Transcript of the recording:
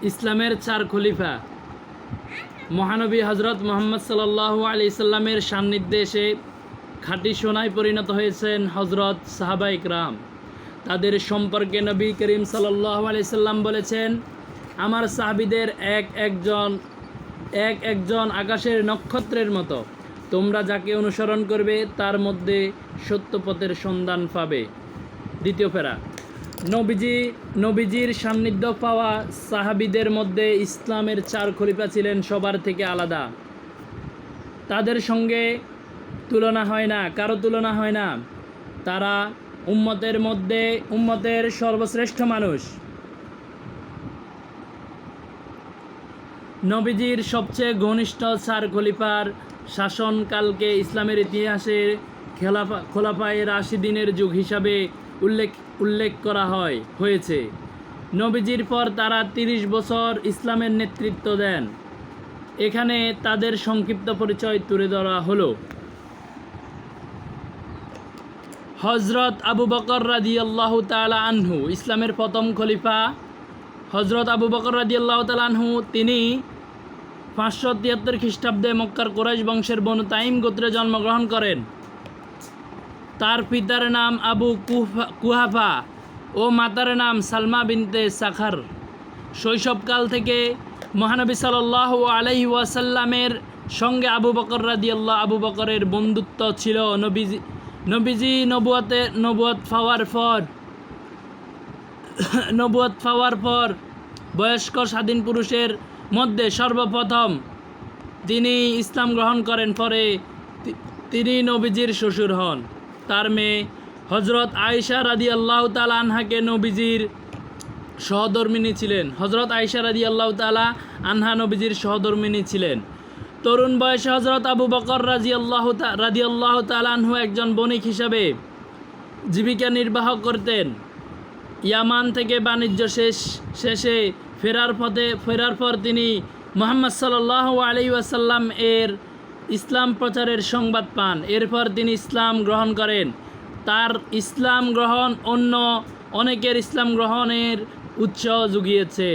ইসলামের চার খলিফা মহানবী হজরত মুহাম্মদ সাল্লাল্লাহু আলাইহি সাল্লামের সান্নিধ্যে এসে খাঁটি সোনায় পরিণত হয়েছেন হজরত সাহাবা ইকরাম। তাদের সম্পর্কে নবী করিম সাল্লাল্লাহু আলাইহি সাল্লাম বলেছেন, আমার সাহাবীদের এক একজন আকাশের নক্ষত্রের মতো। তোমরা যাকে অনুসরণ করবে তার মধ্যে সত্য পথের সন্ধান পাবে। দ্বিতীয় ফেরা, নবীজির সান্নিধ্য পাওয়া সাহাবীদের মধ্যে ইসলামের চার খলিফা ছিলেন সবার থেকে আলাদা। তাদের সঙ্গে তুলনা হয় না, কারো তুলনা হয় না। তারা উম্মতের সর্বশ্রেষ্ঠ মানুষ। নবীজির সবচেয়ে ঘনিষ্ঠ চার খলিফার শাসনকালকে ইসলামের ইতিহাসে খোলাফায়ে রাশিদিনের যুগ হিসাবে উল্লেখ করা হয়েছে। নবীজির পর তারা 30 বছর ইসলামের নেতৃত্ব দেন। এখানে তাদের সংক্ষিপ্ত পরিচয় তুলে ধরা হলো। হজরত আবু বকর রাদিয়াল্লাহু তাআলা আনহু ইসলামের প্রথম খলিফা। হজরত আবু বকর রাদিয়াল্লাহু তাআলা আনহু তিনি 573 খ্রিস্টাব্দে মক্কার কুরাইশ বংশের বনু তাইম গোত্রে জন্মগ্রহণ করেন। তার পিতার নাম আবু কুহাফা ও মাতার নাম সালমা বিনতে সাখার। শৈশবকাল থেকে মহানবী সাল্লাল্লাহু আলাইহি ওয়াসাল্লামের সঙ্গে আবু বকরের বন্ধুত্ব ছিল। নবীজি নবুয়ত পাওয়ার পর বয়স্ক স্বাধীন পুরুষের মধ্যে সর্বপ্রথম তিনি ইসলাম গ্রহণ করেন। পরে তিনি নবীজির শ্বশুর হন। তার মেয়ে হজরত আয়েশা রাদিয়াল্লাহু তাআলা আনহাকে নবীজির সহধর্মিণী ছিলেন। হজরত আয়েশা রাদিয়াল্লাহু তাআলা আনহা নবীজির সহধর্মিণী ছিলেন। তরুণ বয়সে হজরত আবু বকর রাদিয়াল্লাহু তাআলা আনহু একজন বণিক হিসাবে জীবিকা নির্বাহ করতেন। ইয়ামান থেকে বাণিজ্য শেষে ফেরার পর তিনি মুহাম্মদ সাল্লাল্লাহু আলাইহি ওয়াসাল্লাম এর ইসলাম প্রচারের সংবাদ পান। এরপর তিনি ইসলাম গ্রহণ করেন। তার ইসলাম গ্রহণ অন্য অনেকের ইসলাম গ্রহণের উৎসাহ জুগিয়েছে।